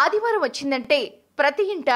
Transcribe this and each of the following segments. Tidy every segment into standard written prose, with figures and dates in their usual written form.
ఆదివారం వచ్చిందంటే ప్రతి ఇంట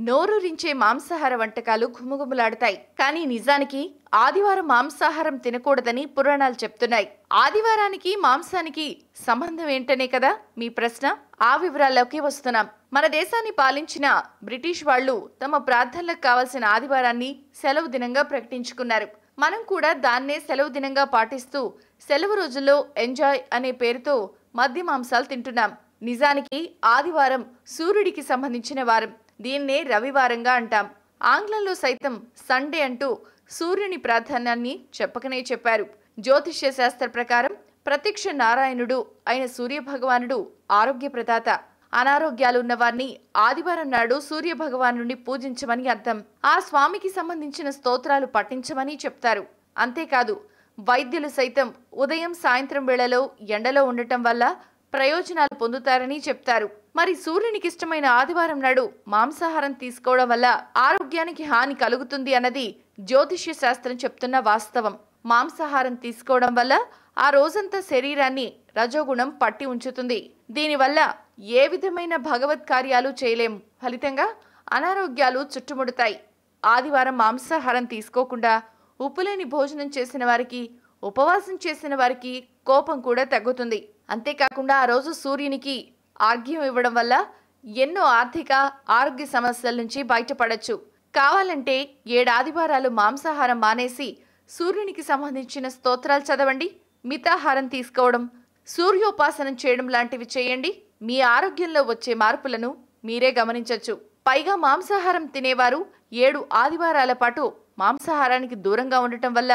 నోరూరించే మాంసాహార వంటకాలు ఘుమఘుమలాడతాయి. కానీ నిజానికి ఆదివారం మాంసాహారం తినకూడదని పురాణాలు చెప్తున్నాయి. ఆదివారానికి మాంసానికి సంబంధం ఏంటనే కదా మీ ప్రశ్న. ఆ వివరాల్లోకి వస్తున్నాం. మన దేశాన్ని పాలించిన బ్రిటిష్ వాళ్ళు తమ ప్రార్థనలకు కావాల్సిన ఆదివారాన్ని సెలవు దినంగా ప్రకటించుకున్నారు. మనం కూడా దాన్నే సెలవు దినంగా పాటిస్తూ సెలవు రోజుల్లో ఎంజాయ్ అనే పేరుతో మద్య మాంసాలు తింటున్నాం. నిజానికి ఆదివారం సూర్యుడికి సంబంధించిన వారం. దీన్నే రవివారంగా అంటాం. ఆంగ్లంలో సైతం సండే అంటూ సూర్యుని ప్రాధాన్యాన్ని చెప్పకనే చెప్పారు. జ్యోతిష్య శాస్త్ర ప్రకారం ప్రత్యక్ష నారాయణుడు అయిన సూర్యభగవానుడు ఆరోగ్య ప్రదాత. అనారోగ్యాలున్న వారిని ఆదివారం నాడు సూర్యభగవానుడిని పూజించమని అర్థం. ఆ స్వామికి సంబంధించిన స్తోత్రాలు పఠించమని చెప్తారు. అంతేకాదు వైద్యులు సైతం ఉదయం సాయంత్రం వేళలో ఎండలో ఉండటం వల్ల ప్రయోజనాలు పొందుతారని చెప్తారు. మరి సూర్యునికి ఇష్టమైన ఆదివారం నాడు మాంసాహారం తీసుకోవడం వల్ల ఆరోగ్యానికి హాని కలుగుతుంది అన్నది జ్యోతిష్య శాస్త్రం చెప్తున్న వాస్తవం. మాంసాహారం తీసుకోవడం వల్ల ఆ రోజంతా శరీరాన్ని రజోగుణం పట్టి ఉంచుతుంది. దీనివల్ల ఏ విధమైన భగవత్ కార్యాలు చేయలేం. ఫలితంగా అనారోగ్యాలు చుట్టుముడతాయి. ఆదివారం మాంసాహారం తీసుకోకుండా ఉప్పులేని భోజనం చేసిన వారికి, ఉపవాసం చేసిన వారికి కోపం కూడా తగ్గుతుంది. అంతేకాకుండా ఆ రోజు సూర్యునికి ఆర్ఘ్యం ఇవ్వడం వల్ల ఎన్నో ఆర్థిక ఆరోగ్య సమస్యల నుంచి బయటపడచ్చు. కావాలంటే 7 ఆదివారాలు మాంసాహారం మానేసి సూర్యునికి సంబంధించిన స్తోత్రాలు చదవండి, మితాహారం తీసుకోవడం, సూర్యోపాసనం చేయడం లాంటివి చేయండి. మీ ఆరోగ్యంలో వచ్చే మార్పులను మీరే గమనించవచ్చు. పైగా మాంసాహారం తినేవారు 7 ఆదివారాల పాటు మాంసాహారానికి దూరంగా ఉండటం వల్ల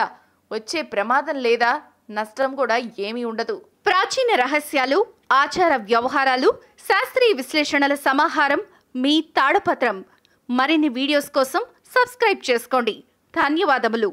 వచ్చే ప్రమాదం లేదా నష్టం కూడా ఏమీ ఉండదు. ప్రాచీన రహస్యాలు, ఆచార వ్యవహారాలు, శాస్త్రీయ విశ్లేషణల సమాహారం మీ తాళపత్రం. మరిన్ని వీడియోస్ కోసం సబ్స్క్రైబ్ చేసుకోండి. ధన్యవాదములు.